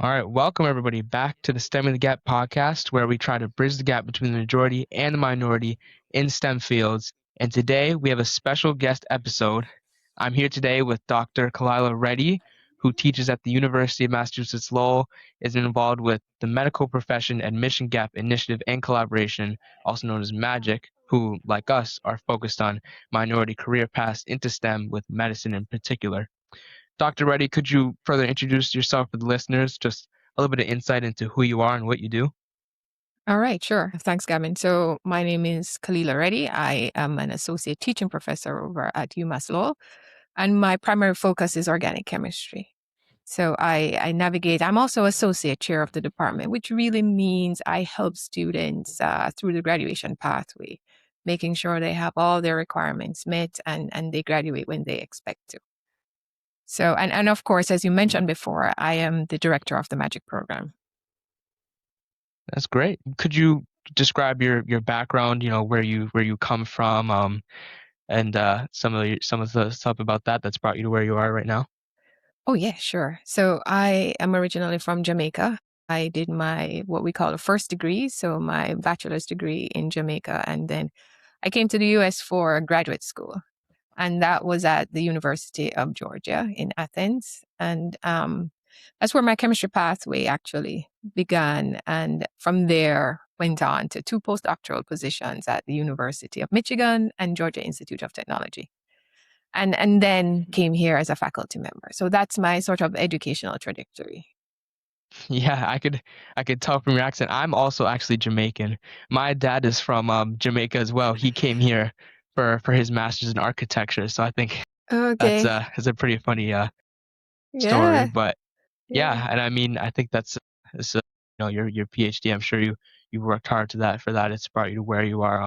All right, welcome everybody back to the STEM in the Gap podcast, where we try to bridge the gap between the majority and the minority in STEM fields. And today we have a special guest episode. I'm here today with Dr. Kalila Reddy, who teaches at the University of Massachusetts Lowell, is involved with the Medical Profession Admission Gap Initiative and Collaboration, also known as MAGIC, who, like us, are focused on minority career paths into STEM with medicine in particular. Dr. Reddy, could you further introduce yourself for the listeners? Just a little bit of insight into who you are and what you do. All right, sure. Thanks, Gavin. So my name is Kalila Reddie. I am an associate teaching professor over at UMass Lowell, and my primary focus is organic chemistry. So I navigate. I'm also associate chair of the department, which really means I help students through the graduation pathway, making sure they have all their requirements met and they graduate when they expect to. So, and of course, as you mentioned before, I am the director of the MAGIC program. That's great. Could you describe your background, where you come from, and some of the stuff about that's brought you to where you are right now? Oh, yeah, sure. So I am originally from Jamaica. I did my what we call a first degree, so my bachelor's degree in Jamaica, and then I came to the US for graduate school, and that was at the University of Georgia in Athens, and that's where my chemistry pathway actually began, and from there went on to two postdoctoral positions at the University of Michigan and Georgia Institute of Technology and then came here as a faculty member. So that's my sort of educational trajectory. Yeah, I could tell from your accent. I'm also actually Jamaican. My dad is from Jamaica as well. He came here for his master's in architecture, so I think Okay. that's a pretty funny story. Yeah. But Yeah. yeah, and I mean, I think that's your PhD. I'm sure you worked hard to that for that. It's brought you to where you are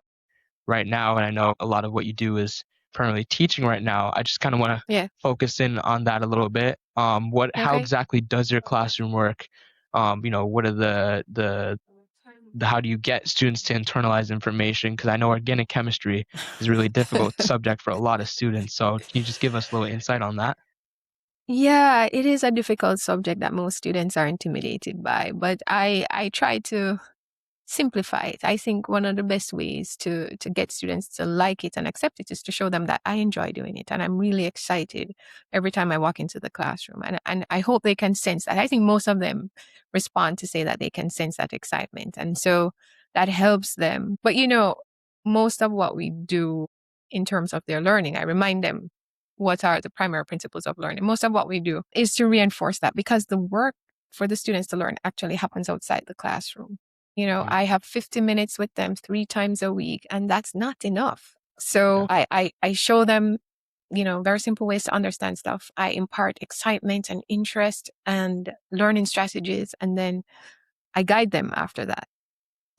right now, and I know a lot of what you do is currently teaching right now. I just kind of want to Yeah. focus in on that a little bit. How Okay. exactly does your classroom work? What are the how do you get students to internalize information? Because I know organic chemistry is a really difficult subject for a lot of students. So can you just give us a little insight on that? Yeah, it is a difficult subject that most students are intimidated by, but I try to simplify it. I think one of the best ways to get students to like it and accept it is to show them that I enjoy doing it and I'm really excited every time I walk into the classroom. And I hope they can sense that. I think most of them respond to say that they can sense that excitement. And so that helps them. But most of what we do in terms of their learning, I remind them what are the primary principles of learning. Most of what we do is to reinforce that because the work for the students to learn actually happens outside the classroom. Right. I have 50 minutes with them 3 times a week, and that's not enough. So Yeah. I show them, very simple ways to understand stuff. I impart excitement and interest and learning strategies, and then I guide them after that.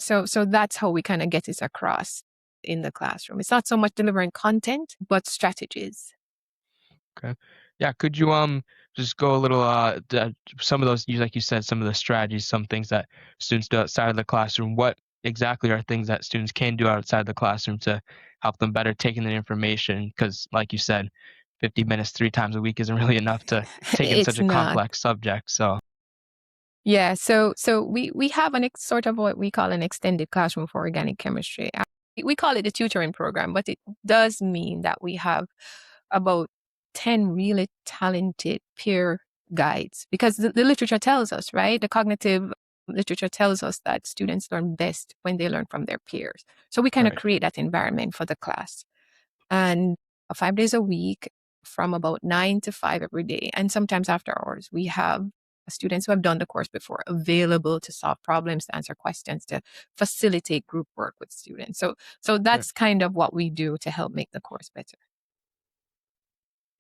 So that's how we kind of get it across in the classroom. It's not so much delivering content, but strategies. Okay. Yeah. Could you just go a little some of those like you said, some of the strategies, some things that students do outside of the classroom. What exactly are things that students can do outside the classroom to help them better taking the information? Because like you said, 50 minutes 3 times a week isn't really enough to take in such It's a not. complex subject. So Yeah, so we have sort of what we call an extended classroom for organic chemistry. We call it a tutoring program, but it does mean that we have about 10 really talented peer guides because the literature tells us, right? The cognitive literature tells us that students learn best when they learn from their peers. So we kind of right. create that environment for the class. And 5 days a week from about 9 to 5 every day. And sometimes after hours, we have students who have done the course before available to solve problems, to answer questions, to facilitate group work with students. So Yeah. that's kind of what we do to help make the course better.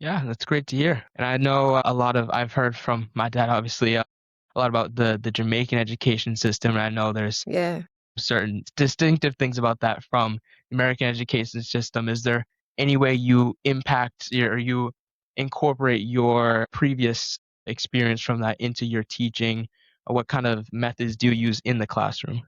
Yeah, that's great to hear. And I know I've heard from my dad, obviously, a lot about the Jamaican education system. And I know there's Yeah. certain distinctive things about that from the American education system. Is there any way you or you incorporate your previous experience from that into your teaching? What kind of methods do you use in the classroom?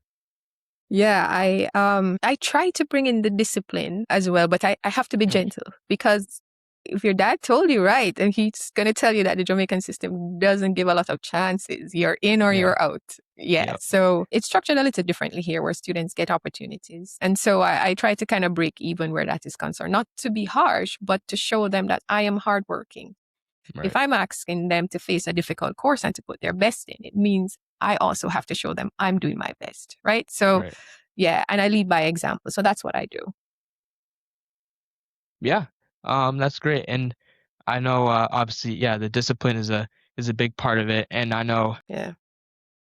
Yeah, I try to bring in the discipline as well, but I have to be Mm. gentle because if your dad told you right, and he's going to tell you that the Jamaican system doesn't give a lot of chances, you're in or Yeah. you're out. Yeah. Yep. So it's structured a little differently here where students get opportunities. And so I try to kind of break even where that is concerned, not to be harsh, but to show them that I am hardworking. If Right. I'm asking them to face a difficult course and to put their best in, it means I also have to show them I'm doing my best. Right. So, Right. yeah. And I lead by example. So that's what I do. Yeah. That's great. And I know obviously, yeah, the discipline is a big part of it. And I know Yeah.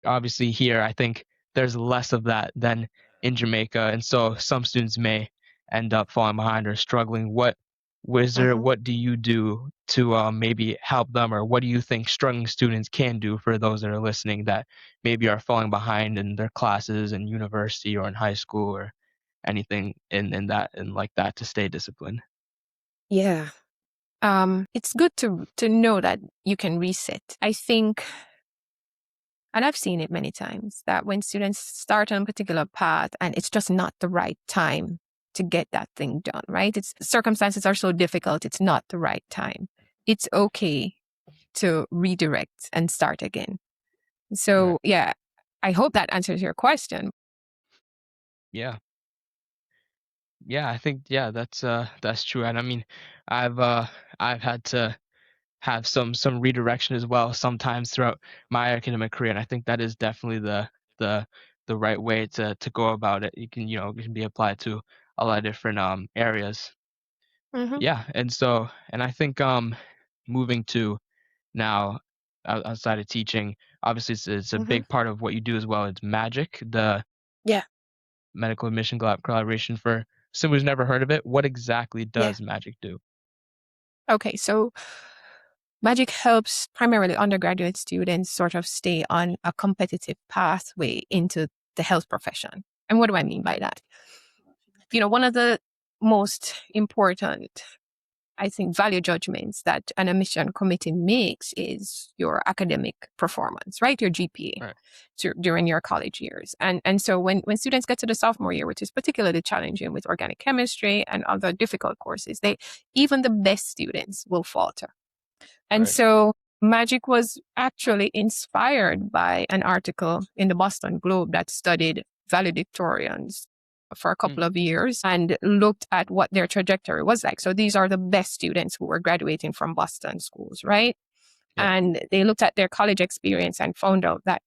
obviously here I think there's less of that than in Jamaica. And so some students may end up falling behind or struggling. Hmm. What do you do to maybe help them, or what do you think struggling students can do for those that are listening that maybe are falling behind in their classes in university or in high school or anything in that and like that to stay disciplined? Yeah. It's good to know that you can reset. I think, and I've seen it many times, that when students start on a particular path and it's just not the right time to get that thing done, right? It's circumstances are so difficult, it's not the right time. It's okay to redirect and start again. Right. So yeah, I hope that answers your question. Yeah. Yeah, I think yeah, that's true. And I mean, I've had to have some redirection as well sometimes throughout my academic career, and I think that is definitely the the right way to go about it. You can, it can be applied to a lot of different areas. Hmm. Yeah, and so and I think moving to now outside of teaching, obviously it's a Hmm. big part of what you do as well. It's magic, the Yeah. medical admission collaboration. For someone who's never heard of it, what exactly Yeah. does magic do? Okay. So Magic helps primarily undergraduate students sort of stay on a competitive pathway into the health profession. And what do I mean by that? One of the most important, I think, value judgments that an admission committee makes is your academic performance, right? Your GPA Right. during your college years. And so when students get to the sophomore year, which is particularly challenging with organic chemistry and other difficult courses, even the best students will falter. And Right. so Magic was actually inspired by an article in the Boston Globe that studied valedictorians for a Mm, couple of years and looked at what their trajectory was like. So these are the best students who were graduating from Boston schools, right? yeah. And they looked at their college experience and found out that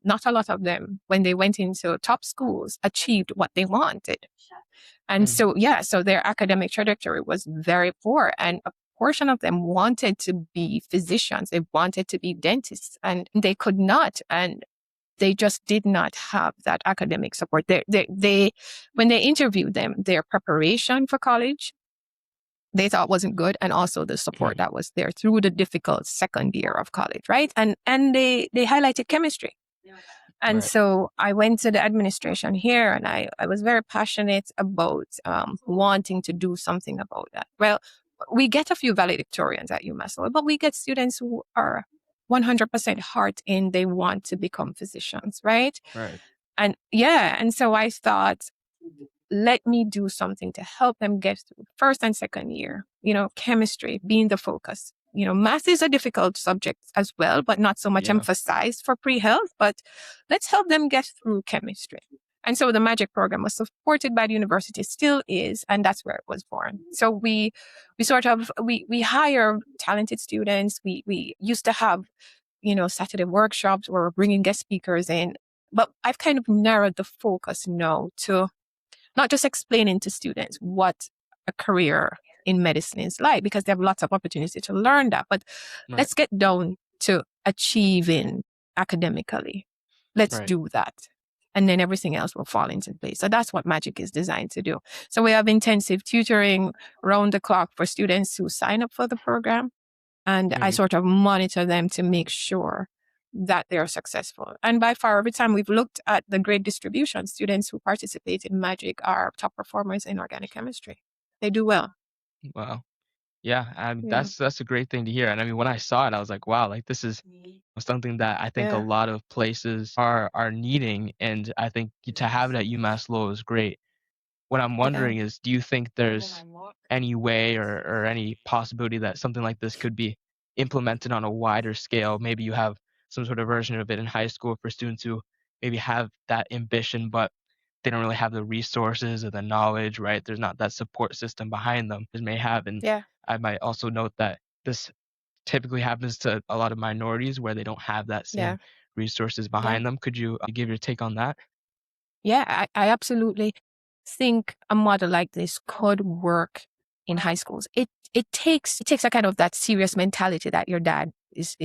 not a lot of them, when they went into top schools, achieved what they wanted. And Mm, so, yeah, so their academic trajectory was very poor. And a portion of them wanted to be physicians, they wanted to be dentists, and they could not. And they just did not have that academic support. When they interviewed them, their preparation for college, they thought wasn't good, and also the support mm, that was there through the difficult second year of college, right? And they highlighted chemistry. And right. so I went to the administration here and I was very passionate about wanting to do something about that. Well, we get a few valedictorians at UMass, but we get students who are 100% heart in, they want to become physicians, right? Right. And yeah, and so I thought, let me do something to help them get through first and second year, chemistry being the focus. Math is a difficult subject as well, but not so much Yeah. emphasized for pre-health, but let's help them get through chemistry. And so the magic program was supported by the university, still is, and that's where it was born. So we hire talented students. We used to have, Saturday workshops where we're bringing guest speakers in, but I've kind of narrowed the focus now to not just explaining to students what a career in medicine is like, because they have lots of opportunity to learn that. But Right. let's get down to achieving academically. Let's Right. do that. And then everything else will fall into place. So that's what Magic is designed to do. So we have intensive tutoring round the clock for students who sign up for the program. And I Mm, sort of monitor them to make sure that they're successful. And by far, every time we've looked at the grade distribution, students who participate in Magic are top performers in organic chemistry. They do well. wow. Yeah, Yeah. that's a great thing to hear. And I mean, when I saw it, I was like, wow, like this is something that I think a Yeah. lot of places are needing, and I think to have it at UMass Lowell is great. what I'm Yeah. wondering is, do you think there's any way or any possibility that something like this could be implemented on a wider scale? Maybe you have some sort of version of it in high school for students who maybe have that ambition, but they don't really have the resources or the knowledge, right? There's not that support system behind them as may have. And Yeah. I might also note that this typically happens to a lot of minorities where they don't have that Yeah. same resources Yeah. behind them. Could you give your take on that? Yeah, I absolutely think a model like this could work in high schools. It takes a kind of that serious mentality that your dad is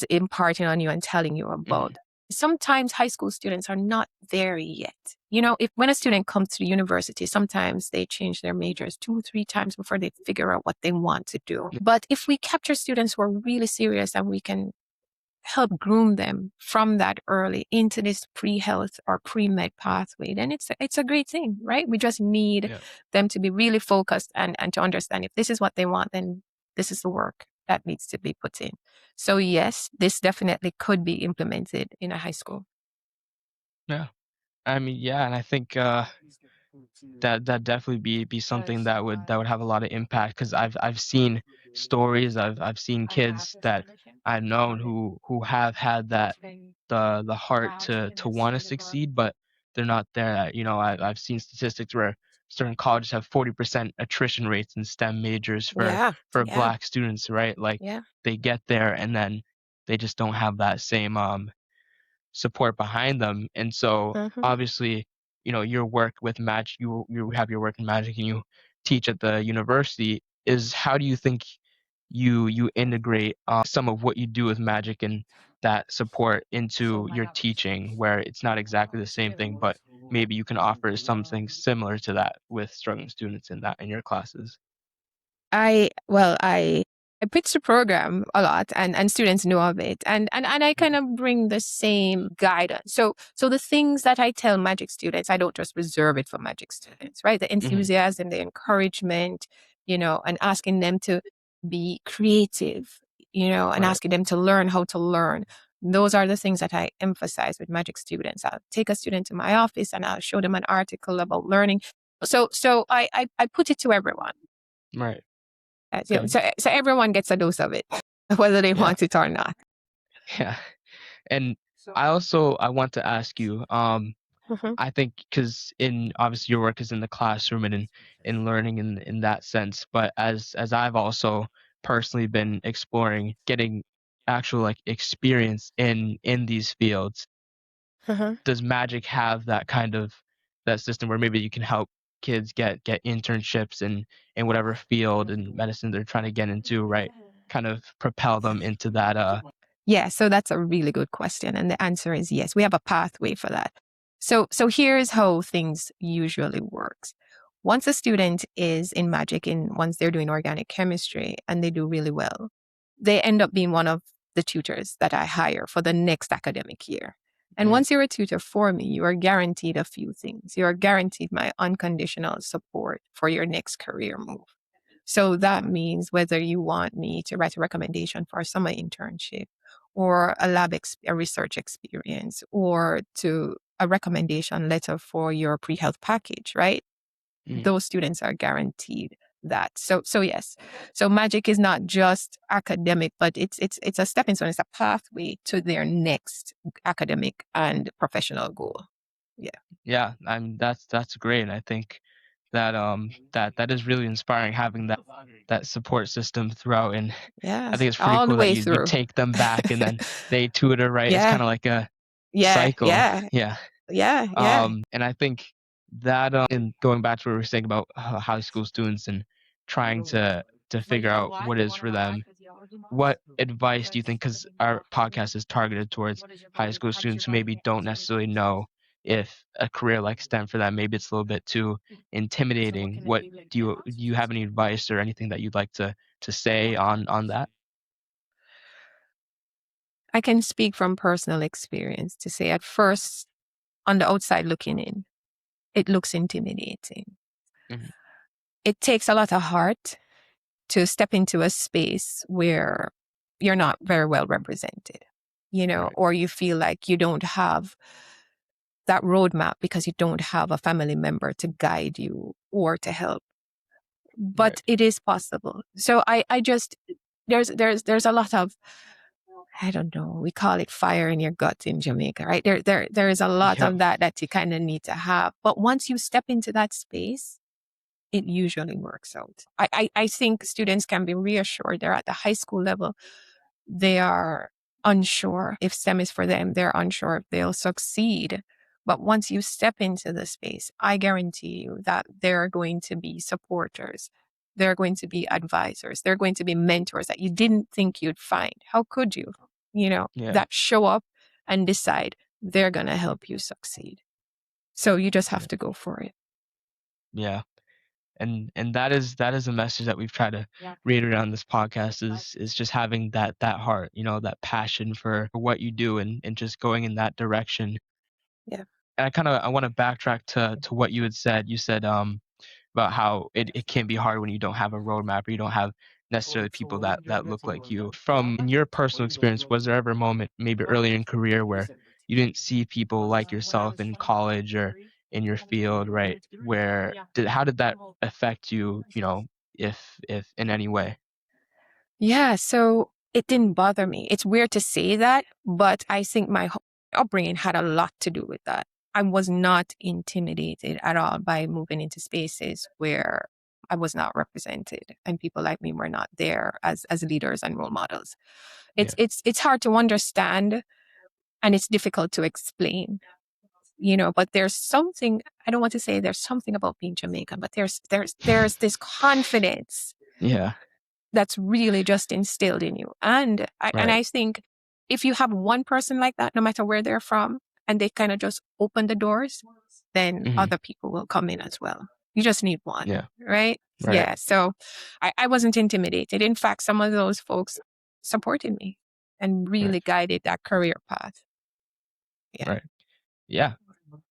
imparting on you and telling you Mhm. about. Sometimes high school students are not there yet. If when a student comes to the university, sometimes they change their majors 2, 3 times before they figure out what they want to do. But if we capture students who are really serious and we can help groom them from that early into this pre-health or pre-med pathway, then it's a great thing, right? We just need Yeah. them to be really focused and to understand if this is what they want, then this is the work that needs to be put in. So yes, this definitely could be implemented in a high school. Yeah. I mean, yeah, and I think that definitely be something that would have a lot of impact because I've seen stories, I've seen kids that I've known who have had that the heart to want to succeed, but they're not there. I've seen statistics where certain colleges have 40% attrition rates in STEM majors Yeah, for yeah, Black students, right? Like yeah. they get there and then they just don't have that same support behind them. And so Hmm. obviously, your work with Magic, you have your work in Magic and you teach at the university. Is how do you think you integrate some of what you do with Magic and that support into your teaching, where it's not exactly the same thing, but maybe you can offer something similar to that with struggling students in your classes? I pitch the program a lot and students know of it. And I kind of bring the same guidance. So the things that I tell magic students, I don't just reserve it for magic students, right? The Hmm. enthusiasm, the encouragement, and asking them to be creative, and Right. asking them to learn how to learn. Those are the things that I emphasize with magic students. I'll take a student to my office and I'll show them an article about learning. So I put it to everyone. Right. So, And so everyone gets a dose of it, whether they yeah. want it or not. Yeah. And I want to ask you, Mhm. I think because in obviously your work is in the classroom and in learning in that sense, but as I've also personally been exploring getting actual like experience in these fields, Mhm. does Magic have that kind of that system where maybe you can help kids get internships in whatever field and medicine they're trying to get into, right? Kind of propel them into that Yeah, so that's a really good question. And the answer is yes. We have a pathway for that. So here's how things usually works. Once a student is in magic in once they're doing organic chemistry and they do really well, they end up being one of the tutors that I hire for the next academic year. And mm, once you're a tutor for me, you are guaranteed a few things. You are guaranteed my unconditional support for your next career move. So that means whether you want me to write a recommendation for a summer internship or a research experience or to a recommendation letter for your pre-health package, right? mm, Those students are guaranteed that. So yes. So magic is not just academic, but it's a stepping stone, it's a pathway to their next academic and professional goal. Yeah. yeah, I mean that's great. And I think that is really inspiring having that support system throughout. And Yeah. I think it's pretty All the cool that way you through. take them back and then they tutor, right? It's Yeah. kind of like a Yeah. cycle. Yeah. Yeah. Yeah. Yeah. And I think that and going back to what we were saying about high school students and trying to figure out what is for them, what advice do you think, because our podcast is targeted towards high school students who maybe don't necessarily know if a career like STEM for them, maybe it's a little bit too intimidating. What do you have any advice or anything that you'd like to say on that? I can speak from personal experience to say at first, on the outside looking in, it looks intimidating. Mhm. It takes a lot of heart to step into a space where you're not very well represented, Right. or you feel like you don't have that roadmap because you don't have a family member to guide you or to help. Right. But it is possible. So I just there's a lot of, I don't know, we call it fire in your gut in Jamaica, right? There is a lot Yep. of that you kind of need to have. But once you step into that space, it usually works out. I think students can be reassured. They're at the high school level. They are unsure if STEM is for them. They're unsure if they'll succeed. But once you step into the space, I guarantee you that there are going to be supporters. There are going to be advisors. There are going to be mentors that you didn't think you'd find. How could you? Yeah. That show up and decide they're going to help you succeed. So you just have Yeah. to go for it. Yeah. And that is a message that we've tried to reiterate on this podcast is just having that heart, that passion for what you do and just going in that direction. Yeah. And I want to backtrack to what you had said. You said about how it can be hard when you don't have a roadmap or you don't have necessarily people that look like you. From in your personal experience, was there ever a moment maybe earlier in career where you didn't see people like yourself in college or in your field, right? How did that affect you, if in any way? Yeah, so it didn't bother me. It's weird to say that, but I think my upbringing had a lot to do with that. I was not intimidated at all by moving into spaces where I was not represented and people like me were not there as leaders and role models. Yeah. It's hard to understand and it's difficult to explain, but there's something, I don't want to say there's something about being Jamaican, but there's this confidence Yeah. that's really just instilled in you. And Right. I think if you have one person like that, no matter where they're from, and they kind of just open the doors, then Hmm. other people will come in as well. You just need one, Yeah. right? Right. Yeah. So I wasn't intimidated. In fact, some of those folks supported me and Right. really guided that career path. Yeah. Right. Yeah.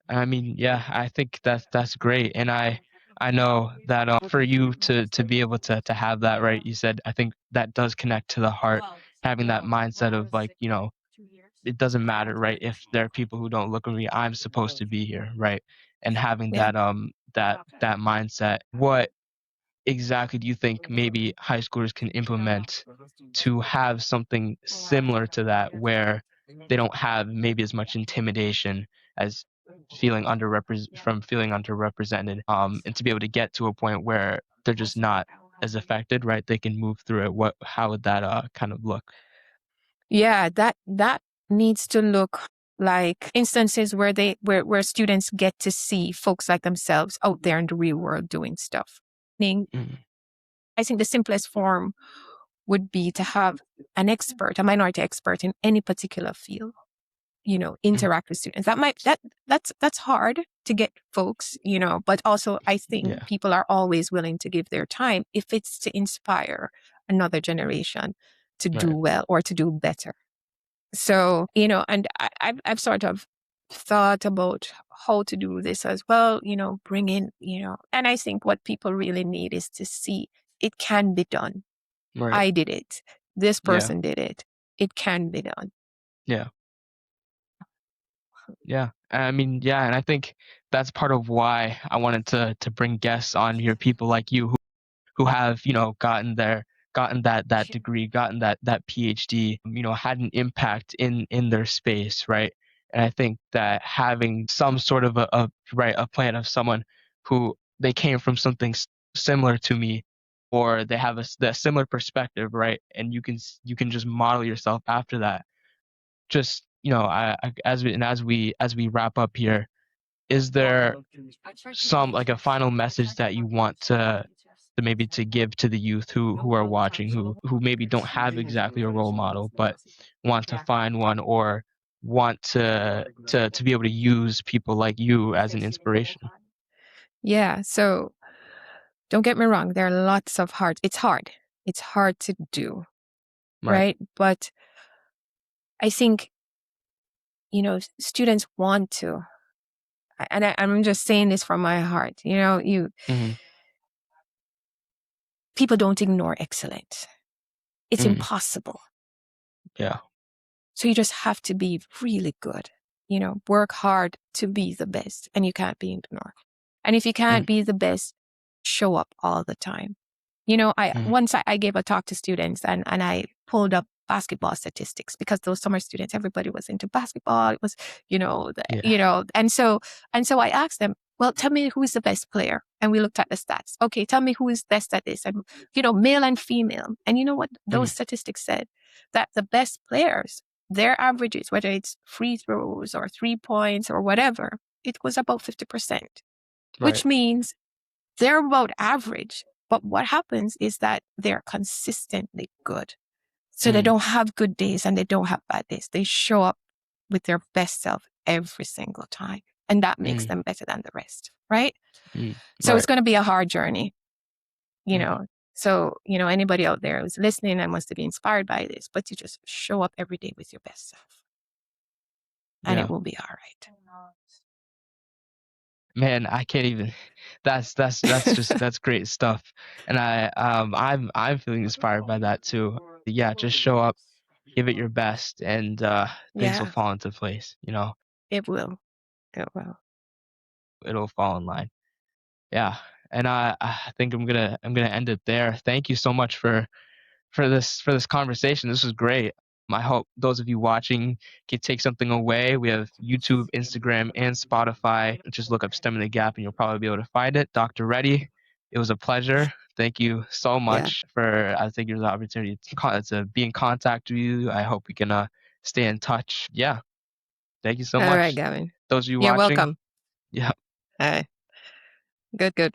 I mean, yeah, I think that's great, and I know that for you to be able to have that, right? You said I think that does connect to the heart, having that mindset of like, it doesn't matter, right? If there are people who don't look at me, I'm supposed to be here, right? And having Yeah. that mindset. What exactly do you think maybe high schoolers can implement to have something similar to that where they don't have maybe as much intimidation as feeling underrepresented, and to be able to get to a point where they're just not as affected, right? They can move through it. How would that kind of look? Yeah, that needs to look like instances where where students get to see folks like themselves out there in the real world doing stuff. Meaning, Mhm. I think the simplest form would be to have an expert, a minority expert in any particular field, Mhm. interact with students. That's hard to get folks, but also I think Yeah. people are always willing to give their time if it's to inspire another generation to do Right. well or to do better. So, and I've sort of thought about how to do this as well, bring in, and I think what people really need is to see it can be done. Right. I did it. This Yeah. person did it. It can be done. Yeah. Yeah. I mean, yeah, and I think that's part of why I wanted to bring guests on here, people like you who have, gotten that degree, gotten that PhD, had an impact in their space, right? And I think that having some sort of a plan of someone who they came from something similar to me, or they have that similar perspective, right? And you can just model yourself after that. Just, as we wrap up here, is there some like a final message that you want to maybe to give to the youth who are watching, who maybe don't have exactly a role model but want to find one, or want to be able to use people like you as an inspiration? Yeah. So don't get me wrong. There are lots of hard, it's hard. It's hard to do. Right. Right. But I think, students want to, and I'm just saying this from my heart, Hmm. people don't ignore excellence. It's Hmm. impossible. Yeah. So you just have to be really good. work hard to be the best, and you can't be ignored. And if you can't Mm, be the best, show up all the time. I mm, once I gave a talk to students, and I pulled up basketball statistics, because those summer students, everybody was into basketball. It was, yeah. and so I asked them, well, tell me who is the best player. And we looked at the stats. Okay, tell me who is best at this. And, male and female. And you know what Mm, those statistics said? That the best players, their averages, whether it's free throws or 3 points or whatever, it was about 50%, right. which means they're about average. But what happens is that they're consistently good. So they Mm, don't have good days and they don't have bad days. They show up with their best self every single time. And that makes mm, them better than the rest, right? mm, So it's right. going to be a hard journey, you Mm, know. So, anybody out there who's listening and wants to be inspired by this, but you just show up every day with your best self, and it yeah. will be all right. Man, I can't even. That's great stuff. And I'm feeling inspired by that too. Yeah, just show up, give it your best, and things will Yeah, fall into place. it will. It will. It'll fall in line. Yeah. And I think I'm gonna end it there. Thank you so much for this conversation. This was great. I hope those of you watching can take something away. We have YouTube, Instagram, and Spotify. Just look up STEM in the Gap and you'll probably be able to find it. Dr. Reddy, it was a pleasure. Thank you so Yeah. much for I think the opportunity to be in contact with you. I hope we can stay in touch. Yeah. Thank you so All right, much. Gavin. Those of you You're watching, welcome. yeah. All right. Good, good.